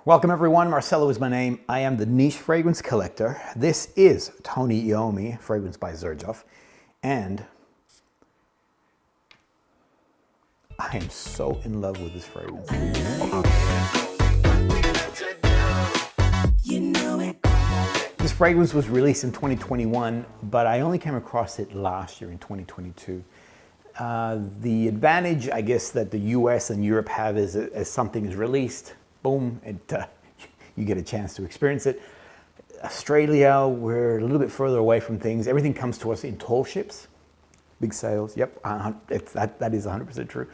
Welcome everyone, Marcelo is my name. I am the Niche Fragrance Collector. This is Tony Iommi, Fragrance by Xerjoff. And I am so in love with this fragrance. This fragrance was released in 2021, but I only came across it last year in 2022. The advantage, I guess, that the US and Europe have is as something is released, boom, you get a chance to experience it. Australia, we're a little bit further away from things. Everything comes to us in tall ships, big sails. Yep, that is 100% true.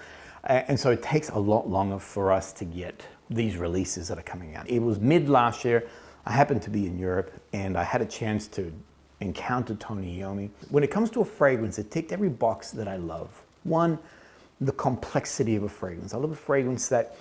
And so it takes a lot longer for us to get these releases that are coming out. It was mid last year. I happened to be in Europe and I had a chance to encounter Tony Iommi. When it comes to a fragrance, it ticked every box that I love. One, the complexity of a fragrance. I love a fragrance that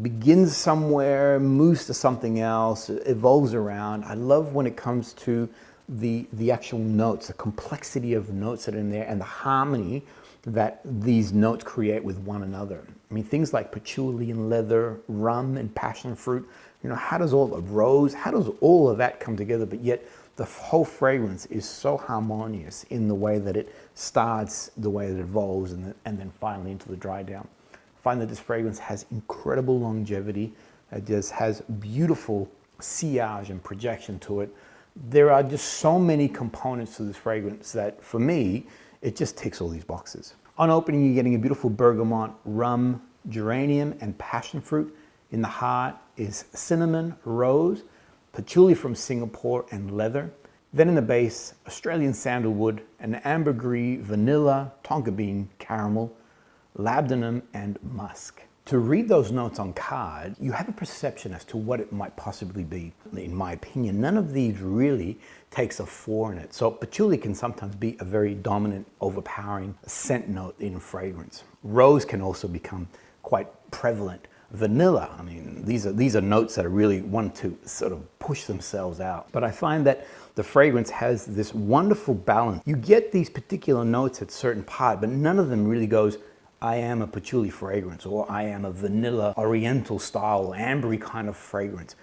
begins somewhere, moves to something else, evolves around. I love when it comes to the actual notes, the complexity of notes that are in there and the harmony that these notes create with one another. I mean, things like patchouli and leather, rum and passion fruit, you know, how does all of rose, how does all of that come together? But yet the whole fragrance is so harmonious in the way that it starts, the way that it evolves, and then finally into the dry down. I find that this fragrance has incredible longevity. It just has beautiful sillage and projection to it. There are just so many components to this fragrance that, for me, it just ticks all these boxes. On opening, you're getting a beautiful bergamot, rum, geranium, and passion fruit. In the heart is cinnamon, rose, patchouli from Singapore, and leather. Then in the base, Australian sandalwood, an ambergris, vanilla, tonka bean, caramel, labdanum, and musk. To read those notes on card, you have a perception as to what it might possibly be. In my opinion, none of these really takes a 4 in it. So patchouli can sometimes be a very dominant, overpowering scent note in fragrance. Rose can also become quite prevalent. Vanilla, I mean, these are notes that are really want to sort of push themselves out. But I find that the fragrance has this wonderful balance. You get these particular notes at certain part, but none of them really goes, I am a patchouli fragrance, or I am a vanilla, oriental style, ambery kind of fragrance.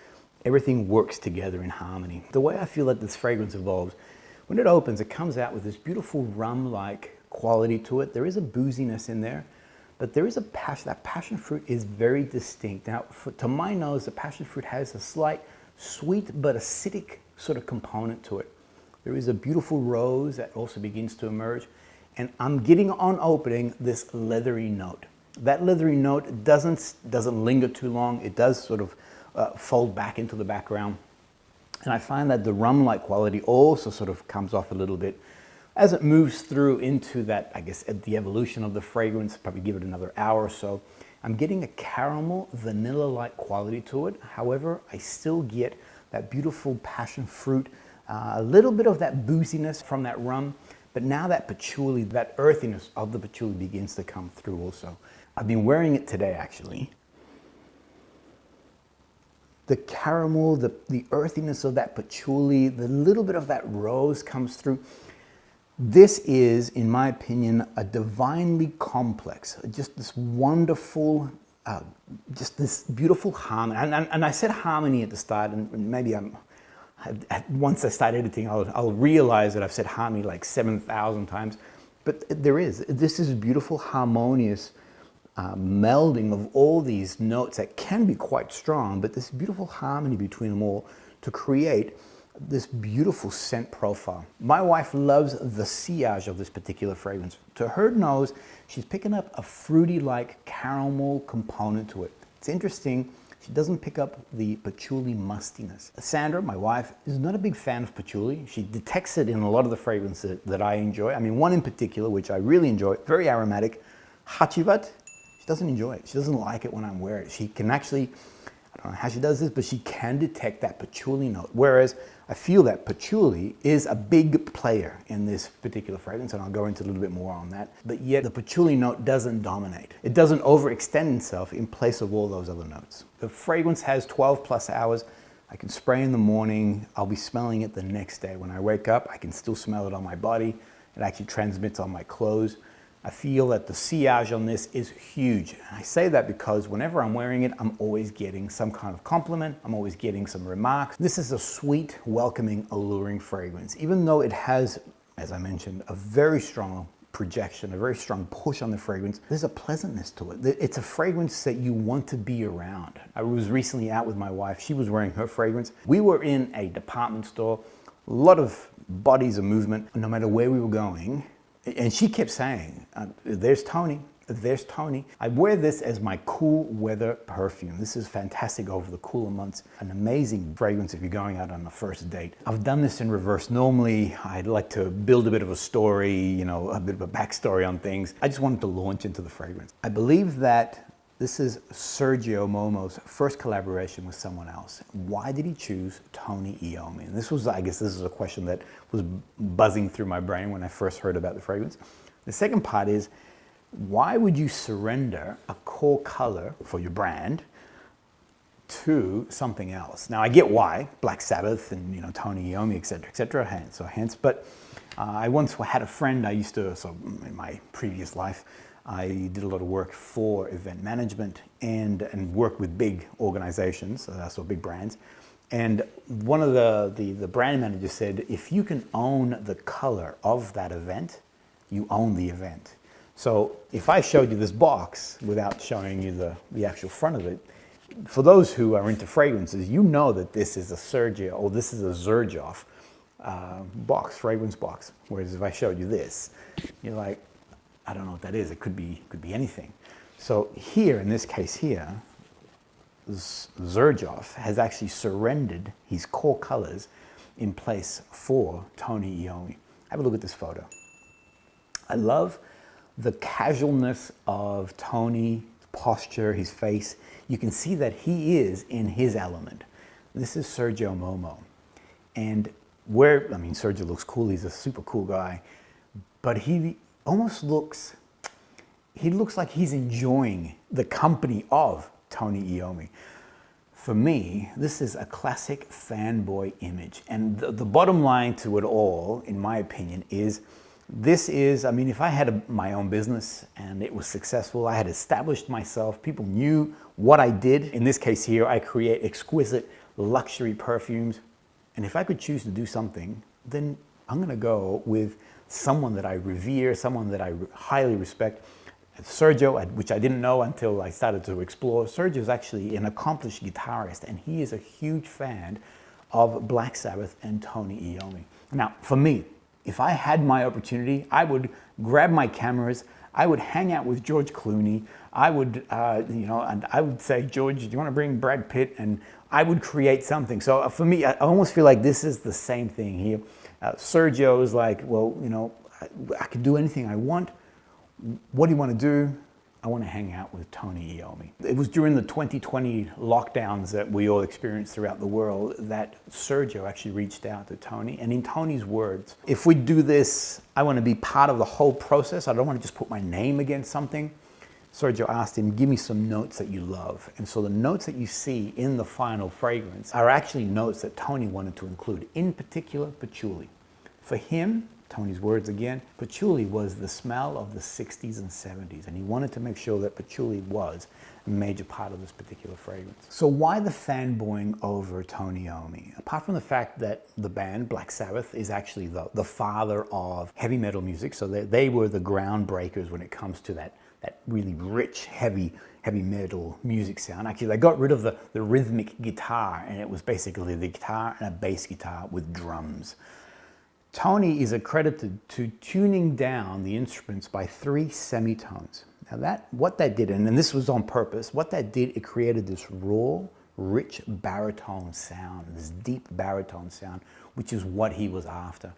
Everything works together in harmony. The way I feel that this fragrance evolves, when it opens, it comes out with this beautiful rum-like quality to it. There is a booziness in there, but there is a passion. That passion fruit is very distinct. Now, to my nose, the passion fruit has a slight sweet but acidic sort of component to it. There is a beautiful rose that also begins to emerge. And I'm getting on opening this leathery note. That leathery note doesn't linger too long. It does sort of fold back into the background. And I find that the rum-like quality also sort of comes off a little bit as it moves through into that, I guess, at the evolution of the fragrance, probably give it another hour or so. I'm getting a caramel, vanilla-like quality to it. However, I still get that beautiful passion fruit, a little bit of that booziness from that rum. But now that patchouli, that earthiness of the patchouli begins to come through also. I've been wearing it today, actually. The caramel, the earthiness of that patchouli, the little bit of that rose comes through. This is, in my opinion, a divinely complex, just this wonderful, just this beautiful harmony. And I said harmony at the start, and maybe once I start editing, I'll realize that I've said harmony like 7,000 times. But this is beautiful, harmonious melding of all these notes that can be quite strong, but this beautiful harmony between them all to create this beautiful scent profile. My wife loves the sillage of this particular fragrance. To her nose, she's picking up a fruity-like caramel component to it. It's interesting. She doesn't pick up the patchouli mustiness. Sandra, my wife, is not a big fan of patchouli. She detects it in a lot of the fragrances that I enjoy. I mean, one in particular, which I really enjoy, very aromatic, Hachivat. She doesn't enjoy it. She doesn't like it when I'm wearing it. She can actually, I don't know how she does this, but she can detect that patchouli note. Whereas I feel that patchouli is a big player in this particular fragrance, and I'll go into a little bit more on that. But yet the patchouli note doesn't dominate. It doesn't overextend itself in place of all those other notes. The fragrance has 12 plus hours. I can spray in the morning. I'll be smelling it the next day. When I wake up, I can still smell it on my body. It actually transmits on my clothes. I feel that the sillage on this is huge. And I say that because whenever I'm wearing it, I'm always getting some kind of compliment. I'm always getting some remarks. This is a sweet, welcoming, alluring fragrance. Even though it has, as I mentioned, a very strong projection, a very strong push on the fragrance, there's a pleasantness to it. It's a fragrance that you want to be around. I was recently out with my wife. She was wearing her fragrance. We were in a department store, a lot of bodies of movement, no matter where we were going. And she kept saying, there's Tony, there's Tony. I wear this as my cool weather perfume. This is fantastic over the cooler months. An amazing fragrance if you're going out on a first date. I've done this in reverse. Normally, I'd like to build a bit of a story, you know, a bit of a backstory on things. I just wanted to launch into the fragrance. I believe that this is Sergio Momo's first collaboration with someone else. Why did he choose Tony Iommi? And this was, I guess this is a question that was buzzing through my brain when I first heard about the fragrance. The second part is, why would you surrender a core color for your brand to something else? Now I get why, Black Sabbath and, you know, Tony Iommi, etc., hence, but I once had a friend so in my previous life, I did a lot of work for event management and worked with big organizations, so big brands. And one of the brand managers said, if you can own the color of that event, you own the event. So if I showed you this box without showing you the actual front of it, for those who are into fragrances, you know that this is a Sergio or this is a Xerjoff box, fragrance box. Whereas if I showed you this, you're like, I don't know what that is. It could be anything. So here, in this case here, Xerjoff has actually surrendered his core colors in place for Tony Iommi. Have a look at this photo. I love the casualness of Tony's posture, his face. You can see that he is in his element. This is Sergio Momo. And Sergio looks cool. He's a super cool guy. But he almost looks like he's enjoying the company of Tony Iommi. For me, this is a classic fanboy image. And the bottom line to it all, in my opinion, is if I had my own business and it was successful, I had established myself, people knew what I did. In this case here, I create exquisite luxury perfumes. And if I could choose to do something, then I'm gonna go with someone that I revere, someone that I highly respect. Sergio, which I didn't know until I started to explore. Sergio is actually an accomplished guitarist, and he is a huge fan of Black Sabbath and Tony Iommi. Now, for me, if I had my opportunity, I would grab my cameras, I would hang out with George Clooney, I would, and I would say, George, do you want to bring Brad Pitt? And I would create something. So for me, I almost feel like this is the same thing here. Sergio is like, well, you know, I can do anything I want. What do you want to do? I want to hang out with Tony Iommi. It was during the 2020 lockdowns that we all experienced throughout the world that Sergio actually reached out to Tony. And in Tony's words, if we do this, I want to be part of the whole process. I don't want to just put my name against something. Sergio asked him, give me some notes that you love. And so the notes that you see in the final fragrance are actually notes that Tony wanted to include, in particular, patchouli. For him, Tony's words again, patchouli was the smell of the 60s and 70s, and he wanted to make sure that patchouli was a major part of this particular fragrance. So why the fanboying over Tony Iommi? Apart from the fact that the band, Black Sabbath, is actually the father of heavy metal music, so they were the groundbreakers when it comes to that really rich, heavy metal music sound. Actually, they got rid of the rhythmic guitar, and it was basically the guitar and a bass guitar with drums. Tony is accredited to tuning down the instruments by 3 semitones. Now what that did, and this was on purpose, what that did, it created this raw, rich baritone sound, this deep baritone sound, which is what he was after.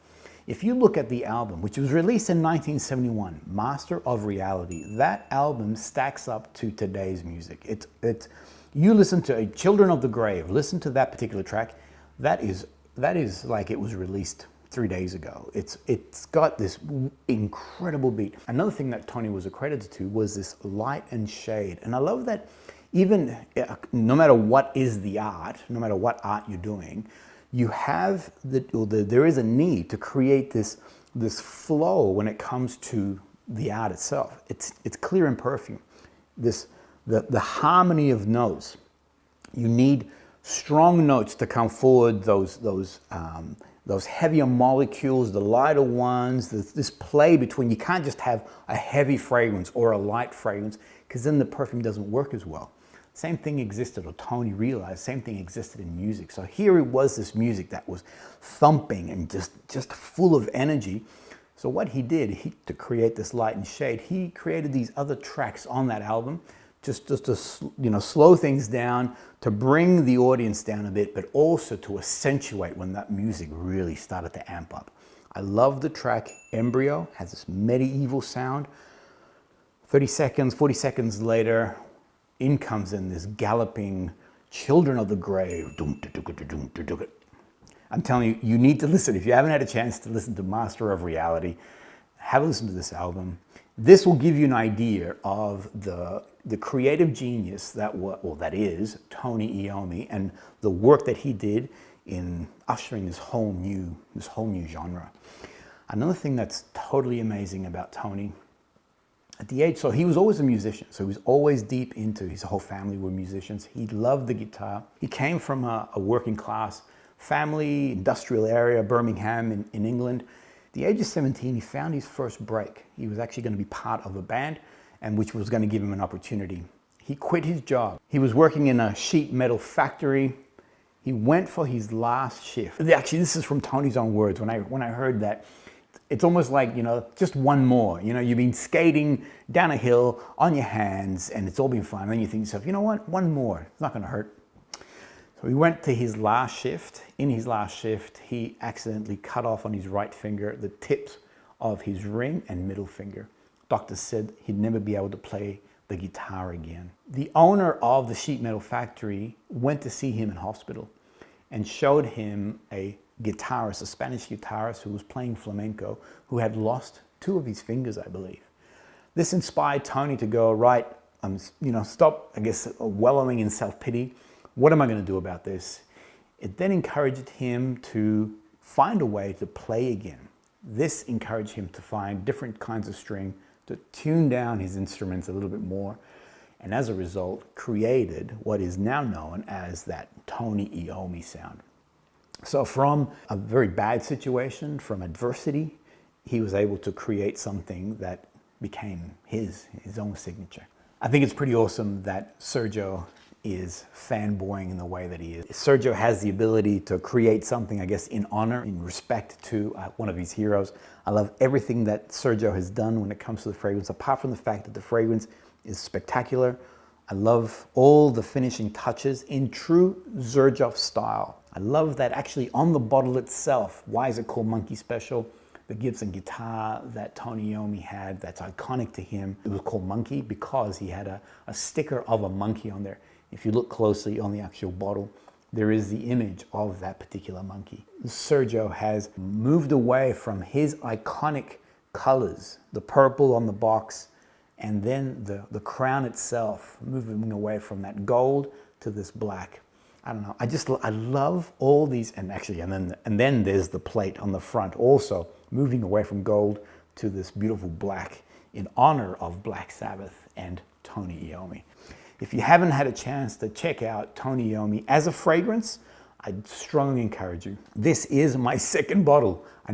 If you look at the album, which was released in 1971, Master of Reality, that album stacks up to today's music. You listen to Children of the Grave, listen to that particular track, that is like it was released 3 days ago. It's got this incredible beat. Another thing that Tony was accredited to was this light and shade. And I love that even no matter what is the art, no matter what art you're doing, you have there is a need to create this flow when it comes to the art itself. It's clear in perfume. The harmony of notes. You need strong notes to come forward, those heavier molecules, the lighter ones, this play between, you can't just have a heavy fragrance or a light fragrance, because then the perfume doesn't work as well. Same thing existed, or Tony realized, same thing existed in music. So here it was, this music that was thumping and just full of energy. So what he did, to create this light and shade, he created these other tracks on that album, just to slow things down, to bring the audience down a bit, but also to accentuate when that music really started to amp up. I love the track Embryo, has this medieval sound. 30 seconds, 40 seconds later, in comes in this galloping Children of the Grave. I'm telling you, you need to listen. If you haven't had a chance to listen to Master of Reality, have a listen to this album. This will give you an idea of the creative genius that is Tony Iommi, and the work that he did in ushering this whole new genre. Another thing that's totally amazing about Tony, at the age, so he was always a musician, so he was always deep into, his whole family were musicians. He loved the guitar. He came from a working class family, industrial area, Birmingham in England. At the age of 17, he found his first break. He was actually going to be part of a band, and which was going to give him an opportunity. He quit his job. He was working in a sheet metal factory. He went for his last shift. Actually, this is from Tony's own words. When I heard that, it's almost like, just one more. You've been skating down a hill on your hands, and it's all been fine. And then you think to yourself, you know what? One more. It's not going to hurt. So he went to his last shift. In his last shift, he accidentally cut off on his right finger the tips of his ring and middle finger. Doctors said he'd never be able to play the guitar again. The owner of the sheet metal factory went to see him in hospital and showed him a guitarist, a Spanish guitarist who was playing flamenco, who had lost 2 of his fingers, I believe. This inspired Tony to go, right, stop, I guess, wallowing in self-pity. What am I going to do about this? It then encouraged him to find a way to play again. This encouraged him to find different kinds of string, to tune down his instruments a little bit more, and as a result, created what is now known as that Tony Iommi sound. So from a very bad situation, from adversity, he was able to create something that became his own signature. I think it's pretty awesome that Sergio is fanboying in the way that he is. Sergio has the ability to create something, I guess, in honor, in respect to one of his heroes. I love everything that Sergio has done when it comes to the fragrance, apart from the fact that the fragrance is spectacular. I love all the finishing touches in true Xerjoff style. I love that actually on the bottle itself. Why is it called Monkey Special? The Gibson guitar that Tony Iommi had, that's iconic to him, it was called Monkey because he had a sticker of a monkey on there. If you look closely on the actual bottle, there is the image of that particular monkey. Sergio has moved away from his iconic colors, the purple on the box, and then the crown itself, moving away from that gold to this black. I don't know, I love all these, and then there's the plate on the front also, moving away from gold to this beautiful black in honor of Black Sabbath and Tony Iommi. If you haven't had a chance to check out Tony Iommi as a fragrance, I'd strongly encourage you. This is my second bottle. I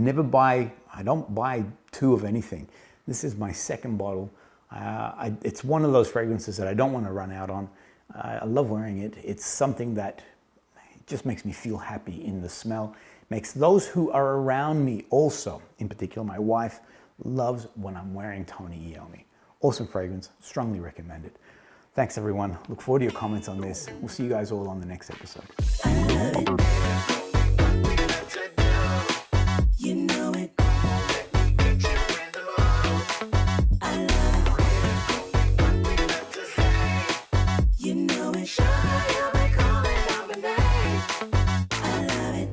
don't buy 2 of anything. This is my second bottle. It's one of those fragrances that I don't want to run out on. I love wearing it. It's something that just makes me feel happy in the smell. Makes those who are around me also, in particular my wife, loves when I'm wearing Tony Iommi. Awesome fragrance, strongly recommended. Thanks everyone. Look forward to your comments on this. We'll see you guys all on the next episode.